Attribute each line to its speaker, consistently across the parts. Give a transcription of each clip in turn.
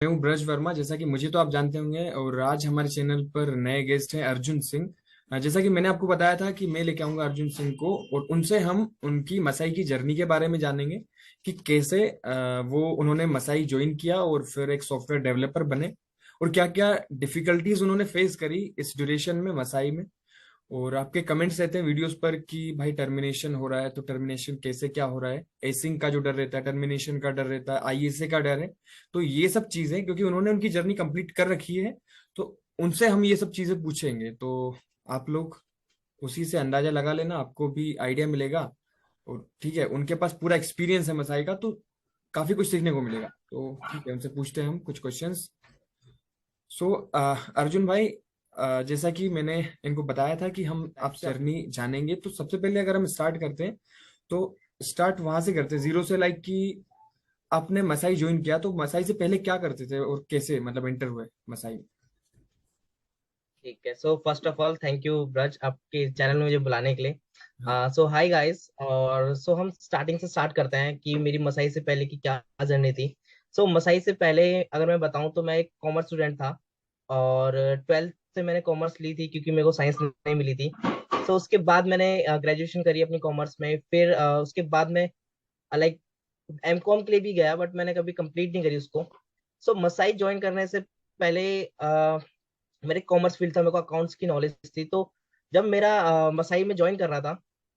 Speaker 1: मैं हूँ ब्रज वर्मा। जैसा कि मुझे तो आप जानते होंगे, और आज हमारे चैनल पर नए गेस्ट हैं अर्जुन सिंह। जैसा कि मैंने आपको बताया था कि मैं लेके आऊंगा अर्जुन सिंह को, और उनसे हम उनकी मसाई की जर्नी के बारे में जानेंगे कि कैसे वो उन्होंने मसाई ज्वाइन किया और फिर एक सॉफ्टवेयर डेवलपर बने, और क्या क्या डिफिकल्टीज उन्होंने फेस करी इस ड्यूरेशन में मसाई में। और आपके कमेंट्स रहते हैं वीडियोस पर कि भाई टर्मिनेशन हो रहा है, तो टर्मिनेशन कैसे क्या हो रहा है, एसिंग का जो डर रहता है, टर्मिनेशन का डर रहता है, आईएसए का डर है। तो ये सब चीजें क्योंकि उन्होंने उनकी जर्नी कंप्लीट कर रखी है, तो उनसे हम ये सब चीजें पूछेंगे। तो आप लोग उसी से अंदाजा लगा लेना, आपको भी आइडिया मिलेगा। और ठीक है, उनके पास पूरा एक्सपीरियंस है मसाई का, तो काफी कुछ सीखने को मिलेगा। तो ठीक है, उनसे पूछते हैं हम कुछ क्वेश्चंस। सो अर्जुन भाई, जैसा कि मैंने इनको बताया था कि हम आप जर्नी जानेंगे, तो सबसे पहले अगर हम स्टार्ट करते हैं तो स्टार्ट वहां से करते हैं, जीरो से। लाइक कि आपने मसाई ज्वाइन किया, तो मसाई से पहले क्या करते थे और कैसे मतलब एंटर हुए मसाई में?
Speaker 2: ठीक है। So first of all thank you Braj आपके चैनल में मुझे बुलाने के लिए।
Speaker 1: हाँ।
Speaker 2: सो हाय गाइस। और सो हम स्टार्टिंग से स्टार्ट करते हैं कि मेरी मसाई से पहले की क्या जर्नी थी। सो मसाई से पहले अगर मैं बताऊं तो मैं एक कॉमर्स स्टूडेंट था। और ट्वेल्थ से मैंने कॉमर्स ली थी क्योंकि मेरे को साइंस नहीं मिली थी। सो उसके बाद मैंने ग्रेजुएशन करी अपनी कॉमर्स में। फिर उसके बाद में लाइक एम कॉम के लिए भी गया बट मैंने कभी कंप्लीट नहीं करी उसको। सो मसाई ज्वाइन करने से पहले मेरे कॉमर्स फील्ड था, मेरे को अकाउंट्स की नॉलेज थी। तो जब मेरा मसाई में ज्वाइन कर रहा था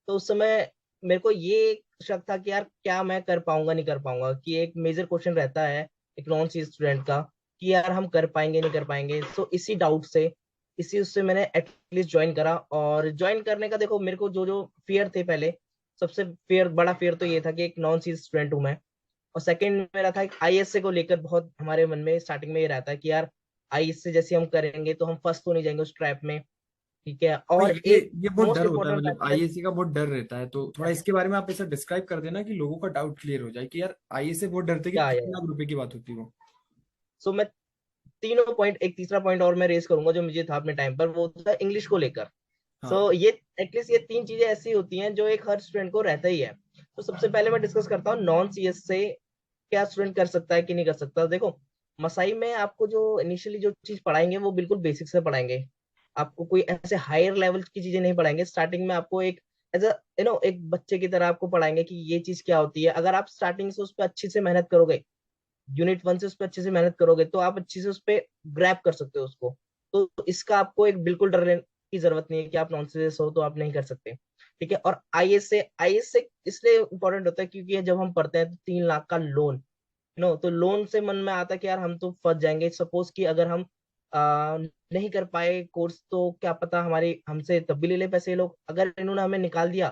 Speaker 2: तो उस समय मेरे को ये शक था कि यार क्या मैं कर पाऊंगा नहीं कर पाऊंगा, कि एक मेजर क्वेश्चन रहता है एक नॉन सी स्टूडेंट का कि यार हम कर पाएंगे नहीं कर पाएंगे। सो इसी डाउट से इसी उससे मैंने एटलीस्ट ज्वाइन करा। और ज्वाइन करने का देखो मेरे को जो जो फियर थे पहले, सबसे फियर बड़ा फियर तो ये था कि एक नॉन सी स्टूडेंट हूं मैं। और सेकंड मेरा था एक आईएसए को लेकर बहुत हमारे मन में स्टार्टिंग में ये रहता है कि यार आईएसए जैसे हम करेंगे तो हम फर्स्ट तो नहीं जाएंगे उस ट्रैप में। ठीक है।
Speaker 1: हाँ,
Speaker 2: और
Speaker 1: ये
Speaker 2: एक
Speaker 1: ये बहुत
Speaker 2: मोस्ट
Speaker 1: डर होता है,
Speaker 2: इम्पोर्टेंट
Speaker 1: मतलब
Speaker 2: फैक्टर।
Speaker 1: आईएससी का बहुत डर रहता है। तो थोड़ा इसके बारे में आप ऐसा डिस्क्राइब कर देना कि लोगों का डाउट क्लियर हो जाए कि यार आईएससी बहुत डरते कि
Speaker 2: क्या है?
Speaker 1: 3 लाख रुपए की बात होती है वो।
Speaker 2: सो मैं तीनों पॉइंट, एक तीसरा पॉइंट और मैं रेस करूंगा जो मुझे था अपने टाइम पर, वो था इंग्लिश को लेकर।
Speaker 1: हाँ।
Speaker 2: सो ये एटलीस्ट ये तीन चीजें ऐसी होती हैं जो एक हर स्टूडेंट को रहता ही है। तो सबसे पहले मैं डिस्कस करता हूँ नॉन सीएस से क्या स्टूडेंट कर सकता है कि नहीं कर सकता। देखो मसाई में आपको जो इनिशियली जो चीज पढ़ाएंगे वो बिल्कुल बेसिक से पढ़ाएंगे। आपको कोई ऐसे हायर लेवल की चीजें नहीं पढ़ाएंगे। स्टार्टिंग में आपको एक एज अ एक बच्चे की तरह आपको पढ़ाएंगे कि ये चीज क्या होती है। अगर आप स्टार्टिंग से उस पर अच्छी से मेहनत करोगे, यूनिट वन से उस पर अच्छे से मेहनत करोगे तो आप अच्छे से उस पर ग्रैप कर सकते हो उसको। तो इसका आपको एक बिल्कुल डर लेने की जरूरत नहीं है कि आप नॉनसेंस हो तो आप नहीं कर सकते। ठीक है। और आईएस से इसलिए इंपॉर्टेंट होता है क्योंकि जब हम पढ़ते हैं तो 3 लाख का लोन, तो लोन से मन में आता है कि यार हम तो फंस जाएंगे। सपोज कि अगर हम नहीं कर पाए कोर्स तो क्या पता हमारे हमसे तब भी ले ले पैसे ये लोग। अगर इन्होंने हमें निकाल दिया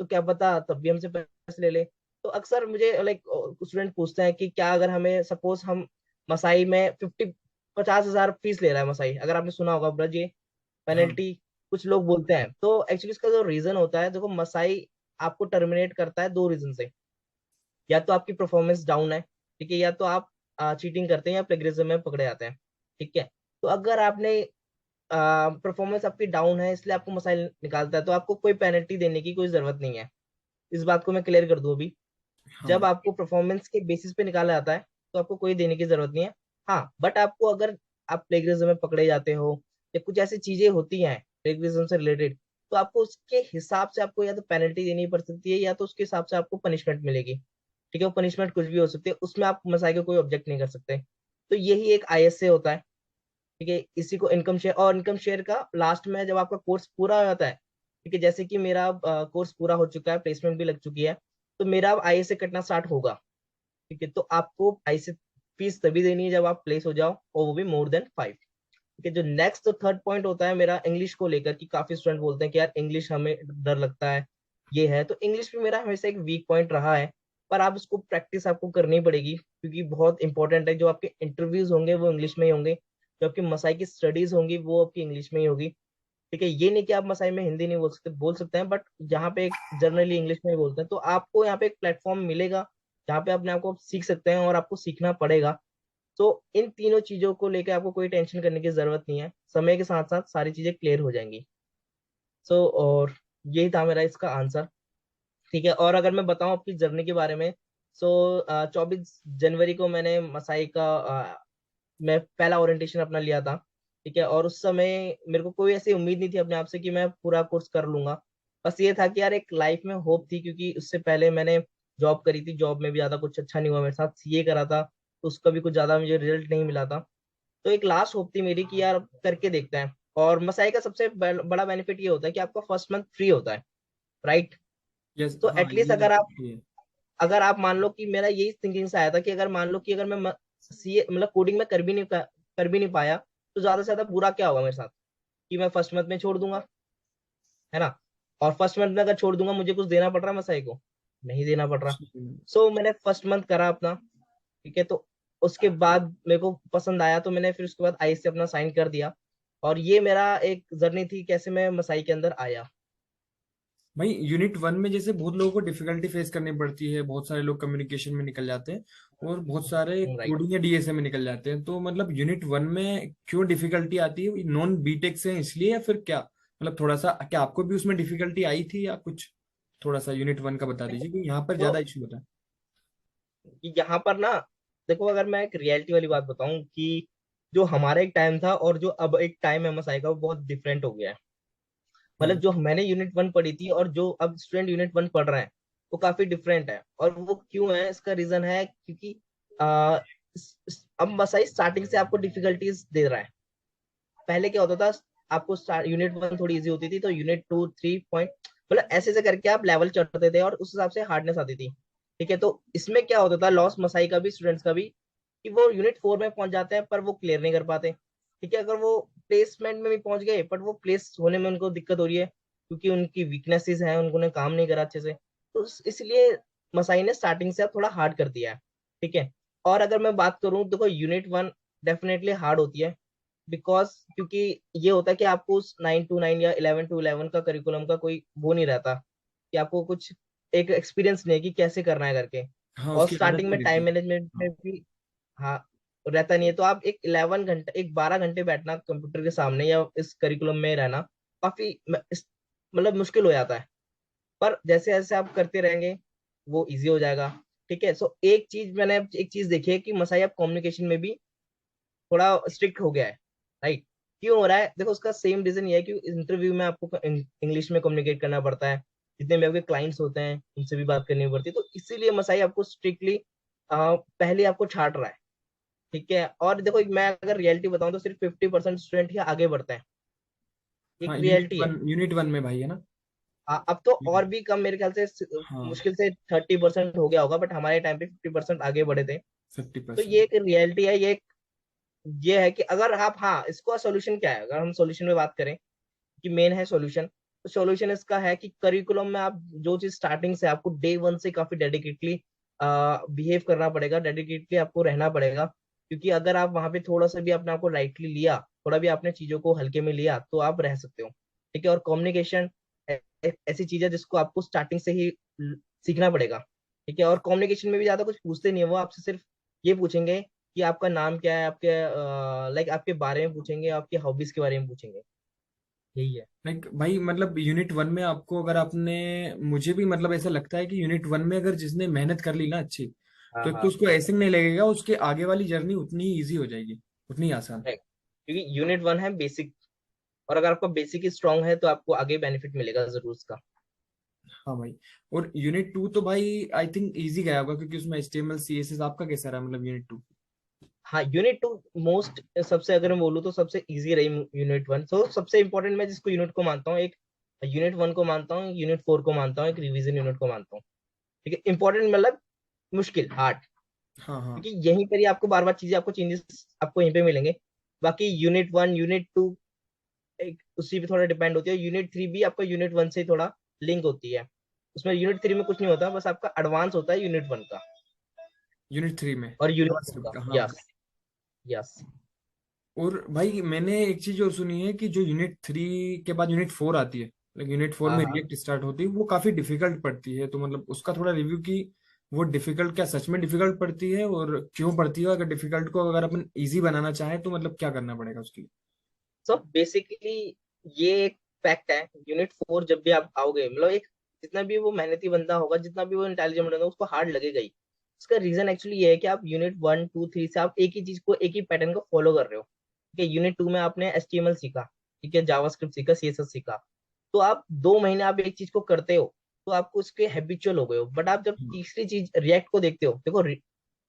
Speaker 2: तो क्या पता तब भी हमसे पैसे ले ले। तो अक्सर मुझे लाइक स्टूडेंट पूछते हैं कि क्या अगर हमें सपोज हम मसाई में 50,000 फीस ले रहा है मसाई, अगर आपने सुना होगा ब्रज ये
Speaker 1: हाँ।
Speaker 2: पेनल्टी कुछ लोग बोलते हैं। तो एक्चुअली इसका जो रीजन होता है, देखो मसाई आपको टर्मिनेट करता है दो रीजन से। या तो आपकी परफॉर्मेंस डाउन है, ठीक है, या तो आप चीटिंग करते हैं या प्लेगरिज्म में पकड़े जाते हैं। ठीक है। तो अगर आपने परफॉर्मेंस आपकी डाउन है इसलिए आपको मसाइल निकालता है तो आपको कोई पेनल्टी देने की कोई जरूरत नहीं है। इस बात को मैं क्लियर कर दूं अभी।
Speaker 1: हाँ।
Speaker 2: जब आपको परफॉर्मेंस के बेसिस पे निकाला जाता है तो आपको कोई देने की जरूरत नहीं है। हाँ बट आपको अगर आप प्लेगरिज्म में पकड़े जाते हो या कुछ ऐसी चीजें होती हैं प्लेगरिज्म से रिलेटेड, तो आपको उसके हिसाब से आपको या तो पेनल्टी देनी पड़ सकती है या तो उसके हिसाब से आपको पनिशमेंट मिलेगी। ठीक है। वो पनिशमेंट कुछ भी हो सकती है, उसमें आप मसाई का कोई ऑब्जेक्ट नहीं कर सकते। तो यही एक आईएसए होता है। ठीक है। इसी को इनकम शेयर, और इनकम शेयर का लास्ट में जब आपका कोर्स पूरा हो जाता है, ठीक है, जैसे कि मेरा कोर्स पूरा हो चुका है, प्लेसमेंट भी लग चुकी है, तो मेरा अब आईएसए कटना स्टार्ट होगा। ठीक है। तो आपको आईएसए फीस तभी देनी है जब आप प्लेस हो जाओ, और वो भी मोर देन 5। ठीक है। जो नेक्स्ट तो थर्ड पॉइंट होता है मेरा इंग्लिश को लेकर, कि काफी स्टूडेंट बोलते हैं कि यार इंग्लिश हमें डर लगता है। ये है तो इंग्लिश भी मेरा हमेशा एक वीक पॉइंट रहा है। पर आप उसको प्रैक्टिस आपको करनी पड़ेगी क्योंकि बहुत इंपॉर्टेंट है। जो आपके इंटरव्यूज होंगे वो इंग्लिश में ही होंगे, जो आपकी मसाई की स्टडीज होंगी वो आपकी इंग्लिश में ही होगी। ठीक है। ये नहीं कि आप मसाई में हिंदी नहीं बोल सकते, बोल सकते हैं, बट यहाँ पे जनरली इंग्लिश में ही बोलते हैं। तो आपको यहाँ पे एक प्लेटफॉर्म मिलेगा जहाँ पे अपने आप को आप सीख सकते हैं और आपको सीखना पड़ेगा। तो इन तीनों चीजों को लेकर आपको कोई टेंशन करने की जरूरत नहीं है, समय के साथ साथ सारी चीजें क्लियर हो जाएंगी। और यही था मेरा इसका आंसर। ठीक है। और अगर मैं बताऊं आपकी जर्नी के बारे में, सो 24 जनवरी को मैंने मसाई का मैं पहला ओरिएंटेशन अपना लिया था। ठीक है, और उस समय मेरे को कोई ऐसी उम्मीद नहीं थी अपने आप से कि मैं पूरा कोर्स कर लूंगा। बस ये था कि यार एक लाइफ में होप थी, क्योंकि उससे पहले मैंने जॉब करी थी, जॉब में भी ज्यादा कुछ अच्छा नहीं हुआ मेरे साथ, सीए करा था तो उसका भी कुछ ज्यादा मुझे रिजल्ट नहीं मिला था। तो एक लास्ट होप थी मेरी कि यार करके देखते हैं। और मसाई का सबसे बड़ा बेनिफिट ये होता है कि आपका फर्स्ट मंथ फ्री होता है, राइट।
Speaker 1: यस,
Speaker 2: तो
Speaker 1: हाँ,
Speaker 2: एटलीस्ट
Speaker 1: ये ये
Speaker 2: अगर आप मान लो कि मेरा यही थिंकिंग से आया था कि अगर मान लो कि अगर मैं सीए मतलब कोडिंग में कर भी नहीं पाया, तो ज्यादा से ज्यादा बुरा क्या होगा मेरे साथ, कि मैं फर्स्ट मंथ में छोड़ दूंगा, है ना। और फर्स्ट मंथ में अगर छोड़ दूंगा, मुझे कुछ देना पड़ रहा है मसाई को, नहीं देना पड़ रहा। सो मैंने फर्स्ट मंथ करा अपना। ठीक है, तो उसके बाद मेरे को पसंद आया, तो मैंने फिर उसके बाद आई से अपना साइन कर दिया। और ये मेरा एक जर्नी थी कैसे मैं मसाई के अंदर आया।
Speaker 1: भाई यूनिट वन में जैसे बहुत लोगों को डिफिकल्टी फेस करनी पड़ती है, बहुत सारे लोग कम्युनिकेशन में निकल जाते हैं और बहुत सारे
Speaker 2: राइट।
Speaker 1: कोडिंग या डीएसए में निकल जाते हैं। तो मतलब यूनिट वन में क्यों डिफिकल्टी आती है? नॉन बीटेक से हैं इसलिए, या फिर क्या? मतलब थोड़ा सा क्या आपको भी उसमें डिफिकल्टी आई थी या कुछ? थोड़ा सा यूनिट वन का बता दीजिए, क्योंकि यहाँ पर
Speaker 2: तो
Speaker 1: ज्यादा इशू होता है।
Speaker 2: यहाँ पर ना, देखो अगर मैं एक रियलिटी वाली बात बताऊं कि जो हमारा एक टाइम था और जो अब एक टाइम है मसाई का, वो बहुत डिफरेंट हो गया है। मतलब
Speaker 1: हाँ,
Speaker 2: जो मैंने यूनिट वन पढ़ी थी और जो अब स्टूडेंट यूनिट वन पढ़ रहे हैं, वो काफी डिफरेंट है। और वो क्यों है, इसका रीजन है क्योंकि आ, अब मसाई स्टार्टिंग से आपको डिफिकल्टीज दे रहा है। पहले क्या होता था, आपको यूनिट वन थोड़ी इजी होती थी, तो यूनिट टू थ्री पॉइंट मतलब ऐसे ऐसे करके आप लेवल चढ़ते थे और उस हिसाब से हार्डनेस आती थी। ठीक है, तो इसमें क्या होता था, लॉस मसाई का भी स्टूडेंट्स का भी, कि वो यूनिट फोर में पहुंच जाते हैं पर वो क्लियर नहीं कर पाते। ठीक है, अगर वो प्लेसमेंट में भी पहुंच गए बट वो प्लेस होने में उनको दिक्कत हो रही है, क्योंकि उनकी वीकनेसेस हैं, उन्होंने काम नहीं करा अच्छे से। तो इसलिए मसाई ने स्टार्टिंग से अब थोड़ा हार्ड कर दिया है। ठीक है, और अगर मैं बात करूं, देखो यूनिट वन डेफिनेटली हार्ड होती है, बिकॉज क्योंकि ये होता है कि आपको उस 9 to 9 या 11 to 11 का करिकुलम का कोई वो नहीं रहता, कि आपको कुछ एक एक्सपीरियंस नहीं है कि कैसे करना है करके।
Speaker 1: हाँ,
Speaker 2: और
Speaker 1: उसकी आदत
Speaker 2: स्टार्टिंग
Speaker 1: नहीं
Speaker 2: में टाइम
Speaker 1: रहती।
Speaker 2: मैनेजमेंट में
Speaker 1: हाँ,
Speaker 2: भी, हाँ, रहता नहीं है। तो आप एक 11 घंटे, एक 12 घंटे बैठना कंप्यूटर के सामने या इस करिकुलम में रहना काफी मतलब मुश्किल हो जाता है। पर जैसे जैसे आप करते रहेंगे, वो इजी हो जाएगा। ठीक है, सो एक चीज देखी है कि मसाई अब कम्युनिकेशन में भी थोड़ा स्ट्रिक्ट हो गया है, राइट। क्यों हो रहा है, देखो उसका सेम रीजन ये है कि इंटरव्यू में आपको इंग्लिश में कम्युनिकेट करना पड़ता है, जितने भी आपके क्लाइंट्स होते हैं उनसे भी बात करनी पड़ती है, तो इसीलिए मसाई आपको स्ट्रिक्टली पहले आपको छाट रहा है। ठीक है, और देखो मैं अगर रियलिटी बताऊं तो सिर्फ 50% स्टूडेंट ही आगे बढ़ते हैं, एक
Speaker 1: हाँ,
Speaker 2: रियलिटी है।
Speaker 1: यूनिट वन में भाई, है ना?
Speaker 2: अब तो और भी कम मेरे ख्याल से
Speaker 1: हाँ,
Speaker 2: मुश्किल से 30% हो गया होगा, बट हमारे टाइम पे 50% आगे बढ़े थे।
Speaker 1: फिफ्टी
Speaker 2: तो ये
Speaker 1: परसेंट
Speaker 2: एक रियलिटी है, ये है कि अगर आप, हाँ, इसका सॉल्यूशन क्या है, अगर हम सॉल्यूशन में बात करें कि मेन है सॉल्यूशन, तो सॉल्यूशन इसका है कि करिकुलम में आप जो चीज स्टार्टिंग से आपको डे वन से काफी डेडिकेटली बिहेव करना पड़ेगा, डेडिकेटली आपको रहना पड़ेगा। क्योंकि अगर आप वहां पे थोड़ा सा भी अपने आप को लाइटली लिया, थोड़ा भी आपने चीजों को हल्के में लिया, तो आप रह सकते हो। ठीक है, और कम्युनिकेशन ऐसी चीज है जिसको आपको स्टार्टिंग से ही सीखना पड़ेगा। ठीक है, और कम्युनिकेशन में भी ज्यादा कुछ पूछते नहीं है, वो आपसे सिर्फ ये पूछेंगे कि आपका नाम क्या है, आपके लाइक आपके बारे में पूछेंगे, आपकी हॉबीज के बारे में पूछेंगे, यही है।
Speaker 1: लाइक भाई, मतलब यूनिट वन में आपको, अगर आपने, मुझे भी मतलब ऐसा लगता है कि यूनिट वन में अगर जिसने मेहनत कर ली ना अच्छी,
Speaker 2: हाँ
Speaker 1: तो एक तो
Speaker 2: हाँ,
Speaker 1: उसको ऐसे नहीं लगेगा, उसके आगे वाली जर्नी उतनी ही ईजी हो जाएगी, उतनी ही आसान।
Speaker 2: राइट। क्योंकि यूनिट वन है बेसिक, और अगर आपका बेसिक ही स्ट्रांग है तो आपको आगे बेनिफिट मिलेगा जरूर उसका।
Speaker 1: हाँ भाई। और यूनिट टू तो भाई आई थिंक इजी गया होगा, क्योंकि उसमें HTML CSS आपका कैसा रहा, मतलब यूनिट टू?
Speaker 2: हाँ, यूनिट टू मोस्ट, सबसे अगर मैं बोलूँ तो सबसे इजी रही यूनिट वन। तो सबसे इंपॉर्टेंट मैं जिसको यूनिट को मानता हूँ, एक यूनिट वन को मानता हूँ, यूनिट फोर को मानता हूँ, एक रिवीजन यूनिट को मानता हूँ। ठीक है, इंपॉर्टेंट मतलब मुश्किल, हार्ड,
Speaker 1: हाँ, हाँ।
Speaker 2: क्योंकि यहीं पर ही आपको बार बार चीजें, आपको चेंजेस आपको यहीं पे मिलेंगे। बाकी यूनिट वन यूनिट टू एक उसी पे थोड़ा डिपेंड होती है, यूनिट थ्री भी आपका यूनिट वन से थोड़ा लिंक होती है। उसमें यूनिट थ्री में कुछ नहीं होता, बस आपका एडवांस होता है यूनिट वन का
Speaker 1: यूनिट थ्री में
Speaker 2: और यूनिट टू
Speaker 1: जावास्क्रिप्ट
Speaker 2: का।
Speaker 1: का, हाँ भाई।
Speaker 2: Yes, yes.
Speaker 1: और भाई मैंने एक चीज और सुनी है कि जो यूनिट थ्री के बाद यूनिट फोर आती है, like यूनिट फोर
Speaker 2: हाँ
Speaker 1: में
Speaker 2: हाँ।
Speaker 1: रिएक्ट स्टार्ट होती है, वो काफी डिफिकल्ट पड़ती है। तो मतलब उसका थोड़ा रिव्यू की, वो डिफिकल्ट क्या सच में डिफिकल्ट पड़ती है, और क्यों पड़ती है? अगर डिफिकल्ट को अगर अपन इजी बनाना चाहें तो मतलब क्या करना पड़ेगा उसके लिए?
Speaker 2: सो बेसिकली ये एक फैक्ट है, यूनिट फोर जब भी आप आओगे, मतलब एक जितना भी वो मेहनती बंदा होगा, जितना भी वो इंटेलिजेंट बंदा होगा, उसको हार्ड लगेगा ही। उसका रीजन एक्चुअली ये है कि आप यूनिट 1 2 3 से आप एक ही चीज को, एक ही पैटर्न को फॉलो कर रहे हो। ठीक है, यूनिट 2 में आपने HTML सीखा, ठीक है, जावास्क्रिप्ट सीखा, CSS सीखा। तो आप 2 महीने आप एक चीज को करते हो, तो आपको उसके हैबिचुअल हो गए हो। बट आप जब तीसरी चीज रिएक्ट को देखते हो, देखो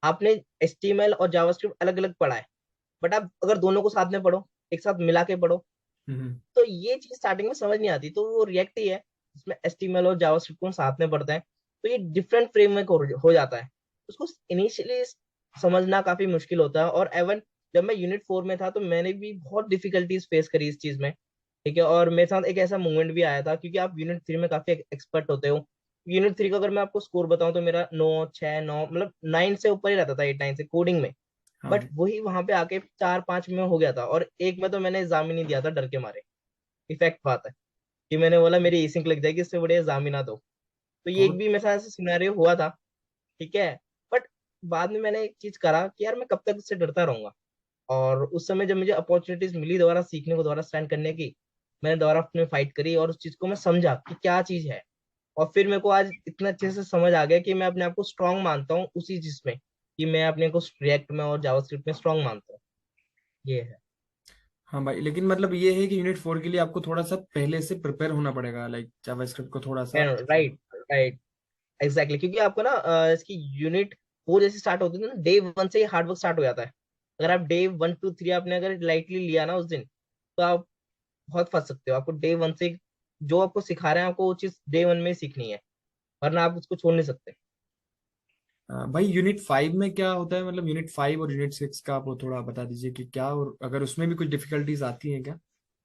Speaker 2: आपने HTML और जावास्क्रिप्ट अलग अलग पढ़ा है, बट आप अगर दोनों को साथ में पढ़ो, एक साथ मिला के पढ़ो,
Speaker 1: हम्म।
Speaker 2: तो ये चीज स्टार्टिंग में समझ नहीं आती। तो वो रिएक्ट ही है जिसमें HTML और जावास्क्रिप्ट को साथ में पढ़ते हैं, तो ये डिफरेंट फ्रेमवर्क हो जाता है। उसको इनिशियली समझना काफी मुश्किल होता है। और एवन जब मैं यूनिट 4 में था, तो मैंने भी बहुत डिफिकल्टीज फेस करी इस चीज में। ठीक है, और मेरे साथ एक ऐसा मोमेंट भी आया था, क्योंकि आप यूनिट 3 में काफी एक्सपर्ट होते हो। यूनिट 3 का अगर मैं आपको स्कोर बताऊं, तो मेरा 9 6 9, मतलब 9 से ऊपर ही रहता था, 8 9 से कोडिंग में। बट
Speaker 1: हाँ।
Speaker 2: वही वहां पे आके 4 5 में हो गया था, और एक में तो मैंने एग्जाम ही नहीं दिया था, डर के मारे। इफेक्ट बात है कि मैंने बोला मेरी ई सिंक लग जाएगी, इससे बढ़िया एग्जाम ही ना दो। तो ये एक
Speaker 1: बहुत।
Speaker 2: भी मेरे साथ ऐसा सिनेरियो हुआ था। ठीक है, बट बाद में मैंने एक चीज करा कि यार मैं कब तक इससे डरता रहूंगा। और उस समय जब मुझे अपॉर्चुनिटीज मिली दोबारा सीखने को, दोबारा स्टैंड करने की, मैंने दोबारा अपने फाइट करी, और उस चीज को मैं समझा कि क्या चीज है। और फिर मेरे को आज इतना अच्छे से समझ आ गया कि मैं अपने आप को स्ट्रांग मानता हूँ उसी चीज में, कि मैं अपने को रिएक्ट में और जावास्क्रिप्ट में स्ट्रांग मानता हूँ। ये है।
Speaker 1: हाँ भाई, लेकिन मतलब ये है कि यूनिट 4 के लिए आपको थोड़ा सा पहले से प्रिपेयर होना पड़ेगा, लाइक जावास्क्रिप्ट को थोड़ा सा।
Speaker 2: राइट, राइट, एग्जैक्टली, क्योंकि आपको ना इसकी यूनिट 4 जैसे स्टार्ट होती है ना, डे 1 से ही हार्ड वर्क स्टार्ट हो जाता है। अगर आप डे 1 2 3 आपने अगर लाइटली लिया ना उस दिन, तो आप बहुत फंस सकते हो। आपको डे 1 से जो आपको सिखा रहे हैं, आपको वो चीज डे 1 में ही सीखनी है, वरना आप उसको छोड़ नहीं सकते।
Speaker 1: भाई यूनिट 5 में क्या होता है, मतलब यूनिट 5 और यूनिट 6 का आप वो थोड़ा बता दीजिए कि क्या, और अगर उसमें भी कुछ डिफिकल्टीज आती हैं क्या,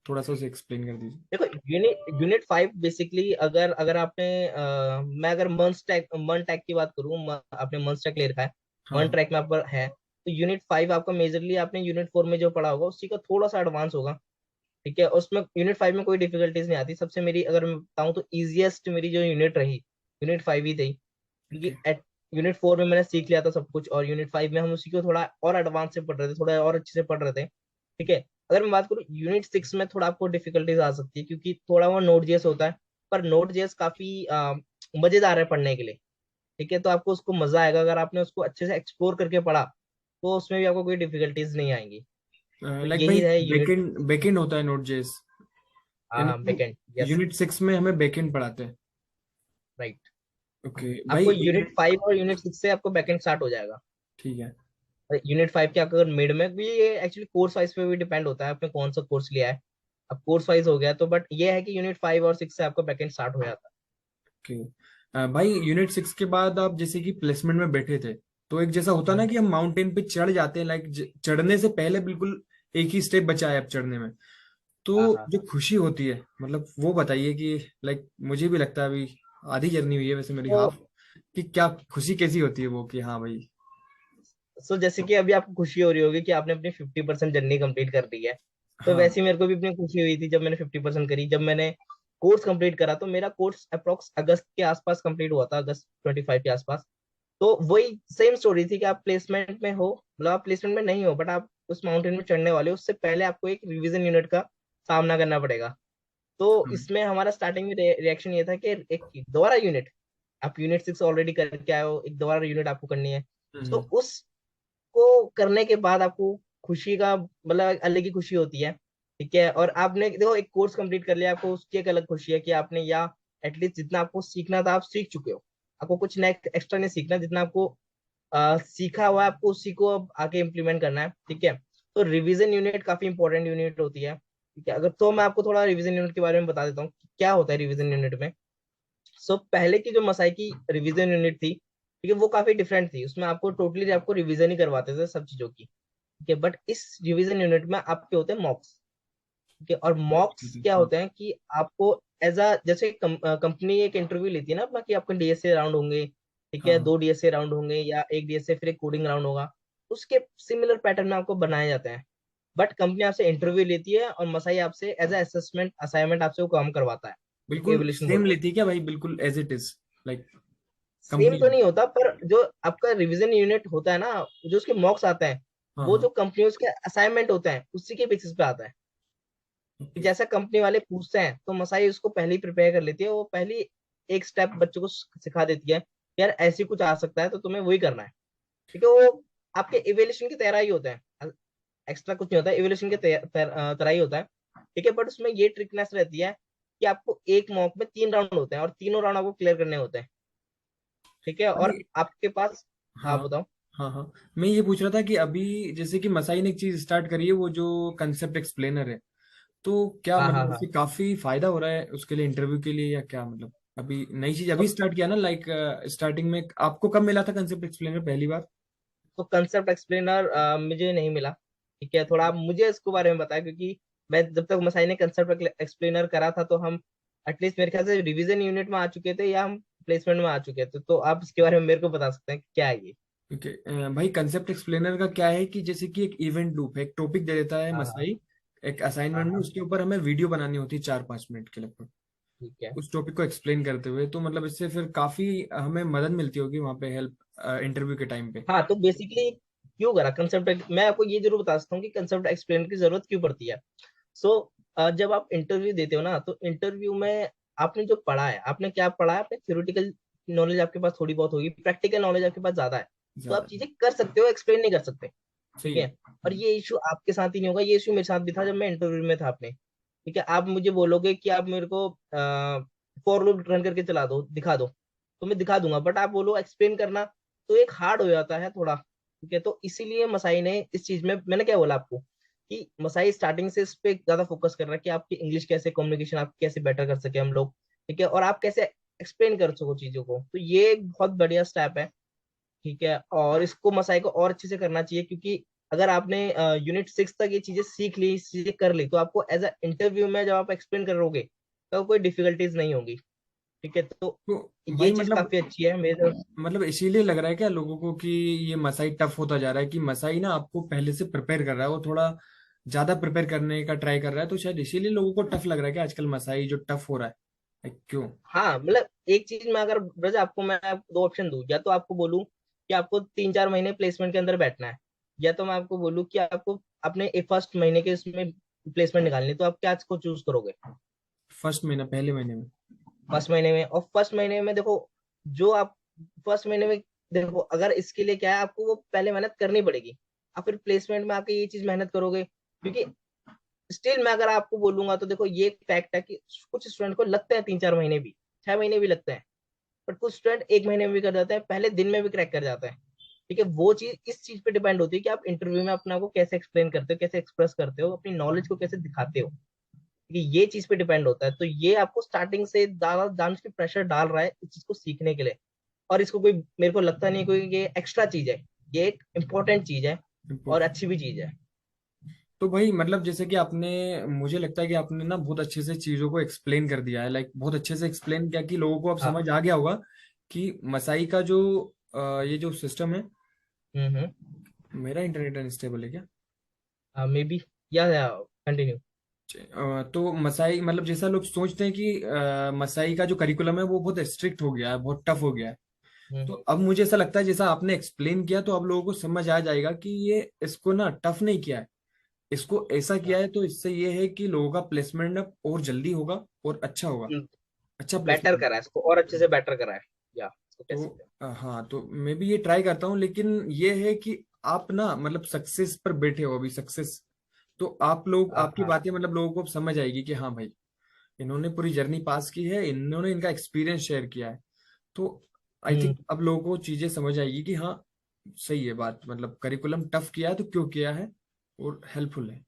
Speaker 1: थोड़ा सा उसे एक्सप्लेन कर दीजिए।
Speaker 2: देखो, यूनिट 5 बेसिकली, अगर अगर आपने मैं अगर मन टैग की बात करूँ, आपने मन टैग ले रखा है, मन
Speaker 1: हाँ।
Speaker 2: ट्रैक में आप है, तो यूनिट 5 आपका मेजरली आपने यूनिट 4 में जो पढ़ा होगा उसी का थोड़ा सा एडवांस होगा। ठीक है, उसमें यूनिट 5 में कोई डिफिकल्टीज नहीं आती। सबसे मेरी अगर मैं बताऊं तो इजिएस्ट मेरी जो यूनिट रही, यूनिट 5 ही थी। क्योंकि
Speaker 1: ओके।
Speaker 2: एट यूनिट 4 में मैंने सीख लिया था सब कुछ, और यूनिट 5 में हम उसी को थोड़ा और एडवांस से पढ़ रहे थे, थोड़ा और अच्छे से पढ़ रहे थे। ठीक है, अगर मैं बात करूँ यूनिट 6 में, थोड़ा आपको डिफिकल्टीज आ सकती है, क्योंकि थोड़ा वो नोड जेएस होता है। पर नोड जेएस काफी मजेदार है पढ़ने के लिए। ठीक है, तो आपको उसको मजा आएगा अगर आपने उसको अच्छे से एक्सप्लोर करके पढ़ा, तो उसमें भी आपको कोई डिफिकल्टीज नहीं आएंगी। तो
Speaker 1: लाइक भाई,
Speaker 2: यही है यूनिट।
Speaker 1: बैकएंड बैकएंड होता है नोट जेएस,
Speaker 2: हाँ
Speaker 1: यानी
Speaker 2: हाँ, बैकएंड, यस,
Speaker 1: यूनिट 6 में हमें बैकएंड पढ़ाते हैं।
Speaker 2: राइट।
Speaker 1: ओके
Speaker 2: आपको
Speaker 1: भाई।
Speaker 2: यूनिट 5 और यूनिट 6 से आपको बैकएंड स्टार्ट हो जाएगा।
Speaker 1: ठीक है।
Speaker 2: यूनिट 5 के आपको अगर मिड में भी, ये एक्चुअली कोर्स वाइज पे भी डिपेंड होता है आपने कौन सा कोर्स लिया है। अब कोर्स वाइज हो गया तो, बट ये है कि यूनिट 5 और 6 से आपका बैकएंड स्टार्ट हो जाता
Speaker 1: ओके। भाई यूनिट 6 के बाद आप जैसे कि प्लेसमेंट में बैठे थे, तो एक जैसा होता
Speaker 2: है।
Speaker 1: ना कि हम माउंटेन पे चढ़ जाते हैं, लाइक चढ़ने से पहले बिल्कुल एक ही स्टेप बचा है अब चढ़ने में, तो
Speaker 2: हाँ हाँ
Speaker 1: जो
Speaker 2: हाँ।
Speaker 1: खुशी होती है, मतलब वो बताइए कि लाइक मुझे भी लगता है अभी आधी जर्नी हुई है वैसे मेरी,
Speaker 2: तो
Speaker 1: हाफ, कि क्या खुशी कैसी होती है वो, कि हाँ भाई।
Speaker 2: जैसे कि अभी आपको खुशी हो रही होगी कि आपने अपनी 50% जर्नी कंप्लीट कर ली है। तो
Speaker 1: हाँ।
Speaker 2: वैसे ही मेरे को भी अपनी खुशी हुई थी जब मैंने 50% करी, जब मैंने कोर्स कंप्लीट करा। तो मेरा कोर्स अप्रोक्स अगस्त के आसपास कंप्लीट हुआ था, अगस्त 25 के आसपास। तो वही सेम स्टोरी थी कि आप प्लेसमेंट में हो, मतलब आप प्लेसमेंट में नहीं हो, बट आप उस माउंटेन में चढ़ने वाले हो, उससे पहले आपको एक रिवीजन यूनिट का सामना करना पड़ेगा। तो
Speaker 1: हाँ।
Speaker 2: इसमें हमारा स्टार्टिंग में रिएक्शन ये था कि एक दोबारा यूनिट, आप यूनिट 6 ऑलरेडी करके आए हो, एक दोबारा यूनिट आपको करनी है। तो
Speaker 1: हम्म।
Speaker 2: उसको करने के बाद आपको खुशी का मतलब अलग ही खुशी होती है। ठीक है, और आपने देखो एक कोर्स कंप्लीट कर लिया, आपको उसकी एक अलग खुशी है कि आपने, या एटलीस्ट जितना आपको सीखना था आप सीख चुके हो। आपको कुछ नेक्स्ट एक्स्ट्रा नहीं सीखना, जितना आपको सीखा हुआ है आपको उसी को अब आगे इम्प्लीमेंट करना है। ठीक है, तो रिवीजन यूनिट काफी इंपॉर्टेंट यूनिट होती है। ठीक है, अगर तो मैं आपको थोड़ा रिवीजन यूनिट के बारे में बता देता हूँ कि क्या होता है रिवीजन यूनिट में। सो पहले की जो मसाई की रिवीजन यूनिट थी, ठीक है, वो काफी डिफरेंट थी। उसमें आपको टोटली आपको रिवीजन ही करवाते थे सब चीजों की। ठीक है, बट इस रिवीजन यूनिट में आपके होते हैं मॉक्स। ठीक है, और मॉक्स क्या
Speaker 1: हाँ।
Speaker 2: होते हैं कि आपको एज अ, जैसे कंपनी एक इंटरव्यू लेती है ना अपना, कि आपके DSA राउंड होंगे, ठीक है,
Speaker 1: हाँ।
Speaker 2: 2 DSA राउंड होंगे, या एक DSA फिर एक कोडिंग राउंड होगा, उसके सिमिलर पैटर्न में आपको बनाए जाते हैं। बट कंपनी आपसे इंटरव्यू लेती है, और मसाई आपसे एज अ असेसमेंट असाइनमेंट आपसे वो काम करवाता है। एक
Speaker 1: बिल्कुल
Speaker 2: एवोल्यूशन
Speaker 1: सेम
Speaker 2: बोलते हैं।
Speaker 1: लेती है क्या भाई, बिल्कुल as it is, like
Speaker 2: same
Speaker 1: company.
Speaker 2: तो नहीं होता, पर जो आपका रिवीजन यूनिट होता है ना, जो उसके मॉक्स आते हैं,
Speaker 1: हाँ
Speaker 2: वो
Speaker 1: हाँ।
Speaker 2: जो कंपनी के असाइनमेंट होते हैं उसी के बेसिस पे आता है। कि
Speaker 1: ओके।
Speaker 2: जैसा कंपनी वाले पूछते हैं, तो मसाई उसको पहले ही प्रिपेयर कर लेती है, वो पहली एक स्टेप बच्चों को सिखा देती है यार ऐसे कुछ आ सकता है तो तुम्हें वही करना है, क्योंकि वो आपके इवेल्यूशन की तरह ही होता है, एक्स्ट्रा कुछ नहीं होता है, इवोल्यूशन के तरह ही होता है। ठीक है, बट उसमें ये ट्रिकनेस रहती है कि आपको एक मॉक में 3 राउंड होते हैं और तीनों राउंड आपको क्लियर करने होते हैं। ठीक है, और
Speaker 1: अभी
Speaker 2: आपके पास, हाँ
Speaker 1: हाँ
Speaker 2: बताओ।
Speaker 1: हाँ हाँ, मैं ये पूछ रहा था कि अभी जैसे कि मसाई ने एक चीज स्टार्ट करी है, वो जो कंसेप्ट एक्सप्लेनर है, तो क्या
Speaker 2: हाँ हाँ
Speaker 1: मतलब
Speaker 2: हाँ।
Speaker 1: उससे काफी फायदा हो रहा है उसके लिए, इंटरव्यू के लिए, या क्या मतलब अभी नई चीज अभी स्टार्ट किया ना, लाइक स्टार्टिंग में आपको कब मिला था कंसेप्ट एक्सप्लेनर पहली बार?
Speaker 2: तो कंसेप्ट एक्सप्लेनर मुझे नहीं मिला। ठीक है, थोड़ा आप मुझे इसके बारे में बताया, क्योंकि मैं जब तक मसाई ने कंसेप्ट एक्सप्लेनर करा था तो हम एटलीस्ट मेरे ख्याल से रिवीजन यूनिट में आ चुके थे या हम प्लेसमेंट में आ चुके थे। तो आप इसके बारे में मेरे को बता सकते हैं कि क्या है ये।
Speaker 1: ओके, भाई कंसेप्ट एक्सप्लेनर का क्या है कि जैसे कि एक इवेंट लूप है, एक टॉपिक दे देता है
Speaker 2: हाँ हाँ
Speaker 1: मसाई एक
Speaker 2: हाँ
Speaker 1: असाइनमेंट में,
Speaker 2: हाँ।
Speaker 1: उसके ऊपर हमें वीडियो बनानी होती है 4-5 मिनट के लगभग,
Speaker 2: ठीक है।
Speaker 1: उस टॉपिक को एक्सप्लेन करते हुए। तो मतलब इससे फिर काफी हमें मदद मिलती होगी वहां पे, हेल्प इंटरव्यू के टाइम पे।
Speaker 2: हाँ, तो बेसिकली क्यों करा कंसेप्ट, मैं आपको ये जरूर बता सकता हूँ कि कंसेप्ट एक्सप्लेन की जरूरत क्यों पड़ती है। सो जब आप इंटरव्यू देते हो ना, तो इंटरव्यू में आपने जो पढ़ा है, आपने क्या पढ़ा है, आपने थ्योरेटिकल नॉलेज आपके पास थोड़ी बहुत होगी, प्रैक्टिकल नॉलेज आपके पास ज्यादा है, तो आप
Speaker 1: ज्यादा
Speaker 2: चीजें कर सकते हो, एक्सप्लेन नहीं कर सकते। ठीक
Speaker 1: सही है।
Speaker 2: है, और ये इशू आपके साथ ही नहीं होगा, ये इशू मेरे साथ भी था जब मैं इंटरव्यू में था अपने। ठीक है, आप मुझे बोलोगे कि आप मेरे को फॉर लूप रन करके चला दो, दिखा दो, तो मैं दिखा दूंगा, बट आप बोलो एक्सप्लेन करना, तो एक हार्ड हो जाता है थोड़ा। ठीक है, तो इसीलिए मसाई ने इस चीज में, मैंने क्या बोला आपको, कि मसाई स्टार्टिंग से इस पे ज्यादा फोकस कर रहा है कि आपकी इंग्लिश कैसे, कम्युनिकेशन आप कैसे बेटर कर सके हम लोग। ठीक है, और आप कैसे एक्सप्लेन कर सको चीजों को, तो ये एक बहुत बढ़िया स्टेप है। ठीक है, और इसको मसाई को और अच्छे से करना चाहिए, क्योंकि अगर आपने यूनिट 6 तक ये चीजें सीख ली, चीजें कर ली, तो आपको एज अ इंटरव्यू में जब आप एक्सप्लेन करोगे तो कोई डिफिकल्टीज नहीं होगी। ठीक है, तो
Speaker 1: तो
Speaker 2: ये
Speaker 1: भाई
Speaker 2: चीज
Speaker 1: मतलब,
Speaker 2: काफी अच्छी है मेरे तरफ।
Speaker 1: इसीलिए लग रहा है क्या लोगों को कि ये मसाई टफ होता जा रहा है, कि मसाई ना आपको पहले से प्रिपेयर कर रहा है, वो थोड़ा ज्यादा प्रिपेयर करने का ट्राई कर रहा है, तो शायद इसीलिए लोगों को टफ लग रहा है कि आजकल मसाई जो टफ हो रहा है, क्यों?
Speaker 2: हाँ, मतलब एक चीज में अगर ब्रज आपको मैं आपको 2 ऑप्शन दूं, या तो आपको बोलूं कि आपको 3-4 महीने प्लेसमेंट के अंदर बैठना है, या तो मैं आपको बोलूं कि आपको अपने फर्स्ट महीने के उसमें प्लेसमेंट निकालनी है, तो आप क्या को चूज करोगे
Speaker 1: फर्स्ट महीना, पहले महीने में।
Speaker 2: फर्स्ट महीने में? और फर्स्ट महीने में देखो, जो आप फर्स्ट महीने में, देखो अगर इसके लिए क्या है, आपको वो पहले मेहनत करनी पड़ेगी, आप फिर प्लेसमेंट में आके ये चीज मेहनत करोगे, क्योंकि स्टिल मैं अगर आपको बोलूंगा तो देखो ये फैक्ट है कि कुछ स्टूडेंट को लगते हैं 3-4 महीने भी, 6 महीने भी लगते हैं, बट कुछ स्टूडेंट 1 महीने में भी कर जाते हैं, पहले दिन में भी क्रैक कर जाता है। ठीक है, वो चीज इस चीज पे डिपेंड होती है कि आप इंटरव्यू में अपने आप को कैसे एक्सप्लेन करते हो, कैसे एक्सप्रेस करते हो, अपनी नॉलेज को कैसे दिखाते हो। ठीक है, ये चीज पे डिपेंड होता है, तो ये आपको स्टार्टिंग से ज्यादा जान के प्रेशर डाल रहा है इस चीज को सीखने के लिए। और इसको कोई, मेरे को लगता नहीं कोई ये एक्स्ट्रा चीज है, ये एक इम्पोर्टेंट चीज है और
Speaker 1: इम्पोर्टेंट।
Speaker 2: अच्छी भी चीज है।
Speaker 1: तो भाई मतलब जैसे कि आपने, मुझे लगता है कि आपने ना बहुत अच्छे से चीजों को एक्सप्लेन कर दिया है, लाइक बहुत अच्छे से एक्सप्लेन किया कि लोगों को अब
Speaker 2: हाँ।
Speaker 1: समझ आ गया होगा कि मसाई का जो ये जो सिस्टम है।
Speaker 2: हम्म।
Speaker 1: मेरा इंटरनेट अनस्टेबल है क्या?
Speaker 2: मे बी, या कंटिन्यू।
Speaker 1: तो मसाई मतलब जैसा लोग सोचते हैं कि मसाई का जो करिकुलम है वो बहुत स्ट्रिक्ट हो गया है, बहुत टफ हो गया है, तो
Speaker 2: हम्म।
Speaker 1: अब मुझे ऐसा लगता है जैसा आपने एक्सप्लेन किया, तो अब लोगों को समझ आ जाएगा कि ये इसको ना टफ नहीं किया है, इसको ऐसा किया है, तो इससे ये है कि लोगों का प्लेसमेंट अब और जल्दी होगा और अच्छा होगा, अच्छा
Speaker 2: बेटर
Speaker 1: प्लेसमेंट।
Speaker 2: करा है इसको, और अच्छे से बेटर करा है, या इसको कह
Speaker 1: तो
Speaker 2: सकते हैं।
Speaker 1: हाँ, तो मैं भी ये ट्राई करता हूँ, लेकिन ये है कि आप ना मतलब सक्सेस पर बैठे हो अभी, सक्सेस, तो आप लोग,
Speaker 2: हाँ
Speaker 1: आपकी
Speaker 2: हाँ।
Speaker 1: बातें मतलब लोगों को अब समझ आएगी कि हाँ भाई, इन्होंने पूरी जर्नी पास की है, इन्होंने इनका एक्सपीरियंस शेयर किया है, तो आई
Speaker 2: हम्म।
Speaker 1: थिंक अब लोगों को चीजें समझ आएगी कि हाँ सही है बात, मतलब करिकुलम टफ किया है तो क्यों किया है, और हेल्पफुल है।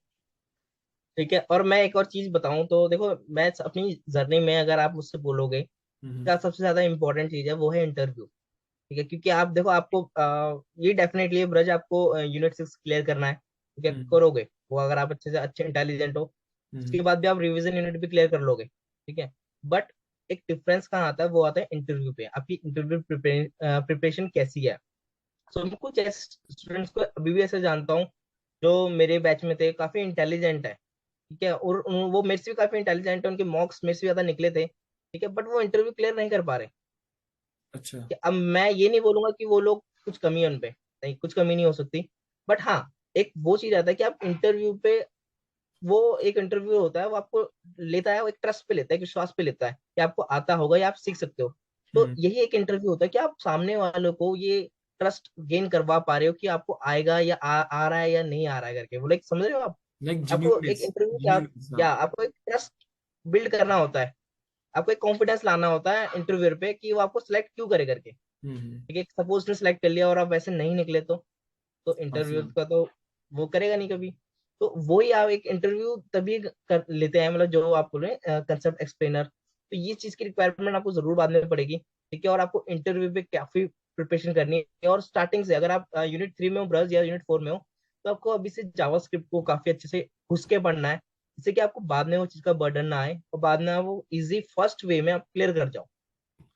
Speaker 2: ठीक है, और मैं एक और चीज बताऊं तो देखो, मैं अपनी जर्नी में अगर आप मुझसे बोलोगे
Speaker 1: हम्म
Speaker 2: क्या सबसे ज्यादा इंपॉर्टेंट चीज है, वो है इंटरव्यू। ठीक है, क्योंकि आप देखो, आपको ये डेफिनेटली ब्रज आपको यूनिट 6 क्लियर करना है, ठीक है,
Speaker 1: हम्म
Speaker 2: करोगे वो, अगर आप अच्छे से अच्छे इंटेलिजेंट हो,
Speaker 1: हम्म
Speaker 2: उसके बाद भी आप रिवीजन यूनिट भी क्लियर कर लोगे। ठीक है, बट एक डिफरेंस कहाँ आता है, वो आता है इंटरव्यू पे, आपकी इंटरव्यू प्रिपरेशन कैसी है। सो मैं कुछ ऐसे स्टूडेंट्स को अभी भी ऐसे जानता हूँ जो मेरे बैच में थे, काफी इंटेलिजेंट है। ठीक है, और वो मेरे से भी काफी इंटेलिजेंट है, उनके मॉक्स मेरे से भी ज्यादा निकले थे। ठीक है, बट वो इंटरव्यू क्लियर नहीं कर पा रहे।
Speaker 1: अच्छा।
Speaker 2: कि अब मैं ये नहीं बोलूंगा कि वो लोग कुछ कमी है उनपे, नहीं, कुछ कमी नहीं हो सकती, बट हाँ, एक वो चीज आता है कि आप इंटरव्यू पे, वो एक इंटरव्यू होता है, वो आपको लेता है, वो एक ट्रस्ट पे लेता है, एक विश्वास पे लेता है कि आपको आता होगा या आप सीख सकते हो। तो यही एक इंटरव्यू होता है कि आप सामने वालों को ये ट्रस्ट गेन करवा पा रहे हो कि आपको आएगा या आ रहा है या नहीं आ रहा है करके, वो लाइक समझ रहे हो आप।
Speaker 1: लाइक
Speaker 2: आपको एक
Speaker 1: जेन्यूननेस।
Speaker 2: इंटरव्यू क्या,
Speaker 1: जेन्यूननेस, हाँ।
Speaker 2: या आपको एक ट्रस्ट बिल्ड करना होता है, आपको एक कॉन्फिडेंस लाना होता है इंटरव्यूअर पे कि वो आपको सिलेक्ट क्यों करे करके।
Speaker 1: हम्म।
Speaker 2: ठीक है, सपोज उसने सिलेक्ट कर लिया और आप वैसे नहीं निकले तो
Speaker 1: हाँ,
Speaker 2: इंटरव्यू
Speaker 1: सही।
Speaker 2: का तो वो करेगा नहीं कभी। तो वही आप एक इंटरव्यू तभी कर लेते हैं, मतलब जो आप बोल रहे हैं कंसेप्ट एक्सप्लेनर, तो ये चीज की रिक्वायरमेंट आपको जरूर बाद में पड़ेगी। ठीक है, और आपको इंटरव्यू पे काफी प्रिपरेशन करनी है, और स्टार्टिंग से अगर आप यूनिट 3 में हो ब्रज या यूनिट 4 में हो, तो आपको अभी से जावास्क्रिप्ट को काफी अच्छे से घुस के पढ़ना है, जिससे कि आपको बाद में वो चीज का बर्डन ना आए और बाद में आप वो इजी फर्स्ट वे में आप क्लियर कर जाओ।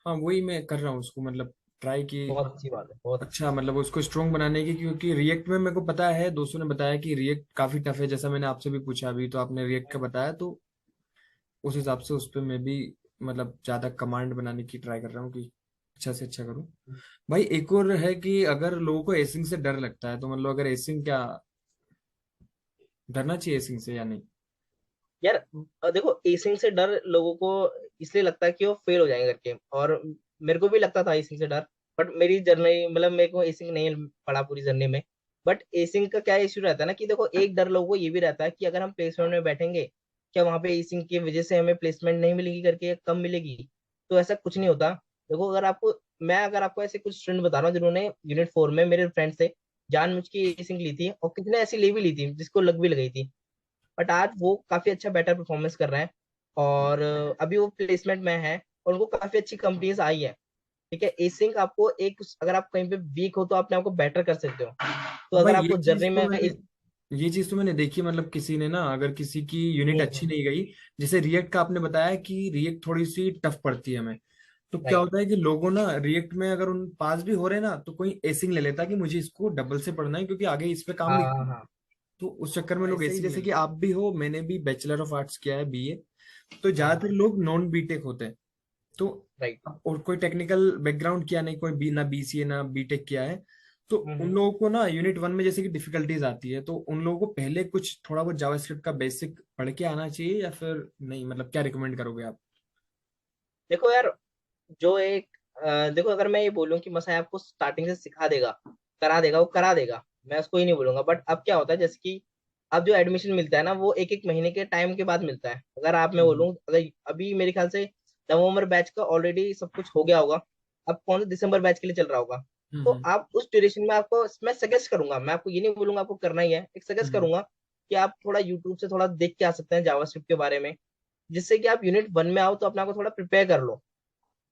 Speaker 1: हाँ, वही मैं कर रहा हूँ उसको, मतलब ट्राई की।
Speaker 2: बहुत अच्छी बात है, बहुत अच्छी
Speaker 1: अच्छा,
Speaker 2: बात
Speaker 1: मतलब उसको स्ट्रोंग बनाने की, क्योंकि रिएक्ट में मेरे को पता है, दोस्तों ने बताया कि रिएक्ट काफी टफ है, जैसा मैंने आपसे भी पूछा अभी, तो आपने रिएक्ट का बताया, तो उस हिसाब से उस पर मैं भी मतलब ज्यादा कमांड बनाने की ट्राई कर रहा हूँ कि अच्छा से अच्छा करूँ।
Speaker 2: है।
Speaker 1: भाई एक और है कि अगर लोगों को एसिंग से डर लगता है, तो मतलब अगर एसिंग क्या, डरना चाहिए एसिंग से या नहीं?
Speaker 2: यार देखो, एसिंग से डर लोगों को इसलिए लगता है कि वो फेल हो जाएंगे करके, और मेरे को भी लगता था एसिंग से डर। बट मेरी जर्नी, मतलब मेरे को एसिंग नहीं पड़ा पूरी जर्नी में। बट एसिंग का क्या इश्यू रहता है ना कि देखो, एक डर लोगों को ये भी रहता है कि अगर हम प्लेसमेंट में बैठेंगे, क्या वहां पे एसिंग की वजह से हमें प्लेसमेंट नहीं मिलेगी करके, या कम मिलेगी। तो ऐसा कुछ नहीं होता। देखो, अगर आपको ऐसे कुछ स्टूडेंट बता रहा हूँ जिन्होंने यूनिट 4 में मेरे फ्रेंड से जानबूझ के एसिंग ली थी, और कितने ऐसी ले भी ली थी जिसको लग भी लगाई थी, बट आज वो काफी अच्छा बेटर परफॉर्मेंस कर रहे हैं, और अभी वो प्लेसमेंट में है, और उनको काफी अच्छी कंपनीज आई है। ठीक है, एसिंक आपको एक, अगर आप कहीं पे वीक हो तो अपने आपको बेटर कर सकते हो। तो
Speaker 1: भाई
Speaker 2: अगर आपको जर्नी में
Speaker 1: ये चीज तो मैंने देखी, मतलब किसी ने ना, अगर किसी की यूनिट अच्छी नहीं गई, जैसे रिएक्ट का आपने बताया कि रिएक्ट थोड़ी सी टफ पड़ती है हमें, तो क्या
Speaker 2: राइट।
Speaker 1: होता है कि लोगों ना रिएक्ट में अगर उन पास भी हो रहे हैं ना, तो कोई एसिंग ले लेता है कि मुझे इसको डबल से पढ़ना है क्योंकि आगे इस पे काम
Speaker 2: हाँ
Speaker 1: नहीं
Speaker 2: हाँ
Speaker 1: करना।
Speaker 2: हाँ।
Speaker 1: तो उस चक्कर में लोग
Speaker 2: ऐसे ही
Speaker 1: एसिंग, जैसे
Speaker 2: ले
Speaker 1: कि
Speaker 2: लेते
Speaker 1: आप
Speaker 2: हैं।
Speaker 1: भी हो, मैंने भी बैचलर ऑफ आर्ट्स किया है, बीए। तो
Speaker 2: हाँ
Speaker 1: ज्यादातर
Speaker 2: हाँ।
Speaker 1: लोग नॉन बीटेक होते हैं। तो
Speaker 2: राइट।
Speaker 1: और कोई टेक्निकल बैकग्राउंड किया नहीं, कोई ना बीसीए ना बीटेक किया है, तो उन
Speaker 2: हम्म।
Speaker 1: लोगों को ना यूनिट 1 में जैसे कि डिफिकल्टीज आती है, तो उन लोगों को पहले कुछ थोड़ा बहुत जावास्क्रिप्ट का बेसिक पढ़ के आना चाहिए या फिर नहीं, मतलब क्या रिकमेंड करोगे आप?
Speaker 2: देखो यार, जो एक देखो, अगर मैं ये बोलूँ कि मसाई आपको स्टार्टिंग से सिखा देगा, करा देगा, वो करा देगा, मैं उसको ही नहीं बोलूंगा। बट अब क्या होता है, जैसे कि अब जो एडमिशन मिलता है ना, वो एक एक महीने के टाइम के बाद मिलता है। अगर आप, मैं
Speaker 1: हम्म।
Speaker 2: बोलूँ, अगर अभी मेरे ख्याल से नवंबर बैच का ऑलरेडी सब कुछ हो गया होगा, अब कौन सा दिसंबर बैच के लिए चल रहा होगा। तो
Speaker 1: हम्म।
Speaker 2: आप उस ड्यूरेशन में, आपको मैं सजेस्ट करूंगा, मैं आपको ये नहीं बोलूंगा आपको करना ही है, एक सजेस्ट
Speaker 1: हम्म।
Speaker 2: करूंगा कि आप थोड़ा यूट्यूब से थोड़ा देख के आ सकते हैं जावास्क्रिप्ट के बारे में, जिससे कि आप यूनिट 1 में आओ तो अपने आप को थोड़ा प्रिपेयर कर लो।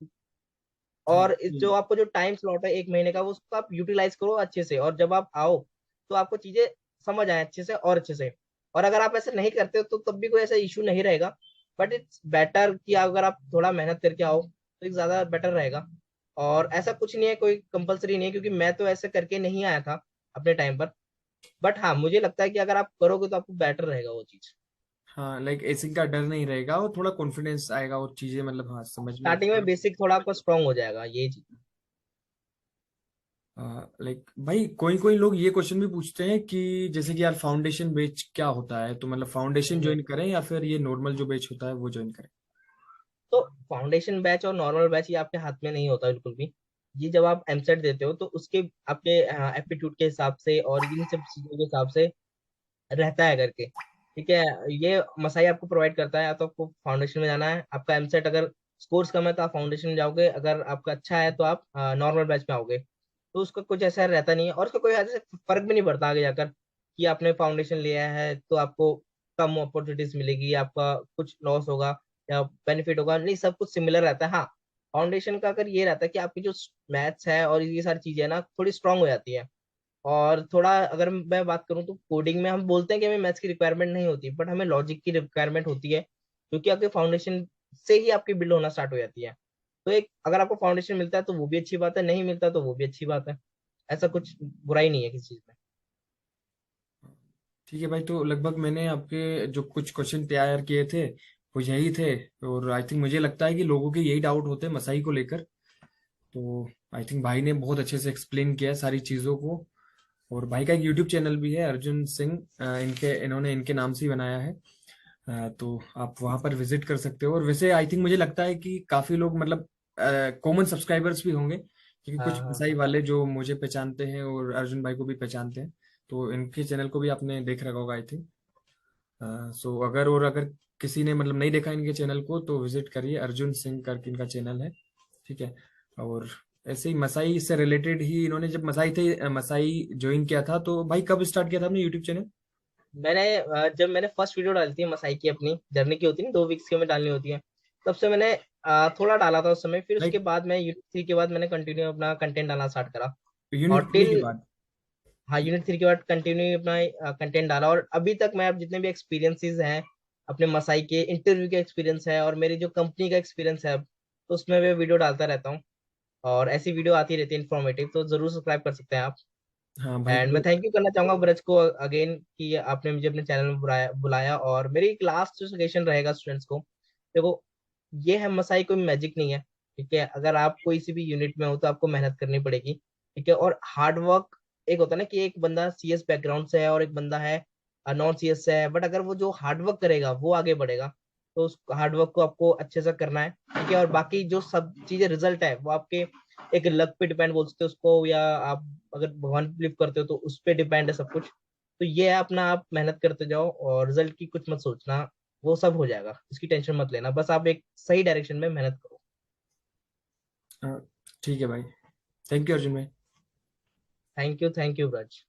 Speaker 1: हाँ,
Speaker 2: और जो आपको जो टाइम स्लॉट है एक महीने का, वो उसको आप यूटिलाइज करो अच्छे से, और जब आप आओ तो आपको चीजें समझ आए अच्छे से और अच्छे से। और अगर आप ऐसे नहीं करते हो तो तब भी कोई ऐसा इशू नहीं रहेगा। बट इट्स बेटर कि अगर आप थोड़ा मेहनत करके आओ तो एक ज्यादा बेटर रहेगा। और ऐसा कुछ नहीं है, कोई कंपलसरी नहीं है, क्योंकि मैं तो ऐसे करके नहीं आया था अपने टाइम पर। बट हाँ, मुझे लगता है कि अगर आप करोगे तो आपको बेटर रहेगा वो चीज।
Speaker 1: हाँ, लाइक एसिंग का डर नहीं रहेगा और थोड़ा कॉन्फिडेंस आएगा और चीजें, मतलब हाँ, समझ में
Speaker 2: स्टार्टिंग में बेसिक थोड़ा आपका स्ट्रांग हो जाएगा ये चीज।
Speaker 1: लाइक भाई कोई कोई लोग ये क्वेश्चन भी पूछते हैं कि जैसे कि यार फाउंडेशन बैच क्या होता है, तो मतलब फाउंडेशन
Speaker 2: हम्म।
Speaker 1: ज्वाइन करें या फिर ये नॉर्मल जो बैच होता है वो ज्वाइन करें?
Speaker 2: तो फाउंडेशन बैच और नॉर्मल बैच ये आपके हाथ में नहीं होता बिल्कुल भी। ये जब आप एमसेट देते हो तो उसके आपके एप्टीट्यूड के हिसाब से और इन सब चीजों के हिसाब से रहता है करके। ठीक है, ये मसाई आपको प्रोवाइड करता है, या तो आपको फाउंडेशन में जाना है, आपका एमसेट अगर स्कोर्स कम है तो आप फाउंडेशन में जाओगे, अगर आपका अच्छा है तो आप नॉर्मल बैच में आओगे। तो उसका कुछ ऐसा रहता नहीं है, और उसका कोई ऐसे फर्क भी नहीं पड़ता आगे जाकर कि आपने फाउंडेशन लिया है तो आपको कम अपॉर्चुनिटीज मिलेगी, आपका कुछ लॉस होगा या बेनिफिट होगा, नहीं, सब कुछ सिमिलर रहता है। हाँ, फाउंडेशन का अगर ये रहता है कि आपकी जो मैथ्स है और ये सारी चीजें है ना, थोड़ी स्ट्रांग हो जाती है। और थोड़ा अगर मैं बात करूँ तो कोडिंग में हम बोलते हैं कि हमें मैथ्स की रिक्वायरमेंट नहीं होती, बट हमें लॉजिक की रिक्वायरमेंट होती है, क्योंकि आपके फाउंडेशन से ही आपकी बिल्ड होना स्टार्ट हो जाती है। तो एक, अगर आपको फाउंडेशन मिलता है तो वो भी अच्छी बात है, नहीं मिलता तो वो भी अच्छी बात है। ऐसा कुछ बुराई नहीं है किसी चीज में।
Speaker 1: ठीक है भाई, तो लगभग मैंने आपके जो कुछ क्वेश्चन तैयार किए थे वो यही थे। और आई थिंक मुझे लगता है कि लोगों के यही डाउट होते हैं मसाई को लेकर। तो आई थिंक भाई ने बहुत अच्छे से एक्सप्लेन किया है सारी चीज़ों को। और भाई का एक यूट्यूब चैनल भी है, अर्जुन सिंह, इन्होंने इनके नाम से ही बनाया है। तो आप वहां पर विजिट कर सकते हो। और वैसे आई थिंक मुझे लगता है कि काफी लोग मतलब कॉमन सब्सक्राइबर्स भी होंगे, क्योंकि
Speaker 2: हाँ
Speaker 1: कुछ
Speaker 2: हाँ
Speaker 1: मसाई
Speaker 2: हाँ।
Speaker 1: वाले जो मुझे पहचानते हैं और अर्जुन भाई को भी पहचानते हैं, तो इनके चैनल को भी आपने देख रखा होगा आई थिंक। सो अगर किसी ने मतलब नहीं देखा इनके चैनल को तो विजिट करिए, अर्जुन सिंह करके इनका चैनल है, ठीक है। और ऐसे ही मसाई से रिलेटेड ही इन्होंने, जब मसाई ज्वाइन किया था, तो भाई कब स्टार्ट किया था आपने यूट्यूब चैनल?
Speaker 2: मैंने जब मैंने फर्स्ट वीडियो डाली थी मसाई की, अपनी जर्नी की होती है ना, 2 वीक्स की हमें डालनी होती है, तब से मैंने थोड़ा डाला था उस समय। फिर उसके
Speaker 1: लाइक
Speaker 2: बाद मैं यूनिट 3 के बाद मैंने कंटिन्यू अपना कंटेंट डालना स्टार्ट करा।
Speaker 1: यूनिट
Speaker 2: और
Speaker 1: 3 के
Speaker 2: टिल,
Speaker 1: बाद?
Speaker 2: हाँ, यूनिट 3 के बाद कंटिन्यू अपना कंटेंट डाला। और अभी तक मैं, अब जितने भी एक्सपीरियंसेस हैं अपने मसाई के, इंटरव्यू का एक्सपीरियंस है और मेरी जो कंपनी का एक्सपीरियंस है अब, तो उसमें मैं वीडियो डालता रहता हूँ। और ऐसी वीडियो आती रहती है इन्फॉर्मेटिव, तो जरूर सब्सक्राइब कर सकते हैं आप।
Speaker 1: हाँ भाई
Speaker 2: एंड मैं
Speaker 1: तो
Speaker 2: थैंक यू करना चाहूंगा ब्रज को अगेन कि आपने मुझे अपने चैनल में बुलाया। और मेरी एक लास्ट सजेशन रहेगा स्टूडेंट्स को, देखो, ये है मसाई कोई मैजिक नहीं है, ठीक है। अगर आप कोई सी भी यूनिट में हो तो आपको मेहनत करनी पड़ेगी, ठीक है। और हार्ड वर्क, एक होता है ना कि एक बंदा सीएस बैकग्राउंड से है और एक बंदा है नॉन सीएस से है, बट अगर वो जो हार्ड वर्क करेगा वो आगे बढ़ेगा। तो उस हार्ड वर्क को आपको अच्छे से करना है, ठीक है। और बाकी जो सब चीजें रिजल्ट है वो आपके एक लक पे डिपेंड बोल सकते हो उसको, या आप अगर भगवान बिलीव करते हो तो उस पे डिपेंड है सब कुछ। तो ये है अपना, आप मेहनत करते जाओ और रिजल्ट की कुछ मत सोचना, वो सब हो जाएगा, इसकी टेंशन मत लेना, बस आप एक सही डायरेक्शन में मेहनत करो।
Speaker 1: हाँ, ठीक है भाई, थैंक यू अर्जुन भाई।
Speaker 2: Thank you Braj.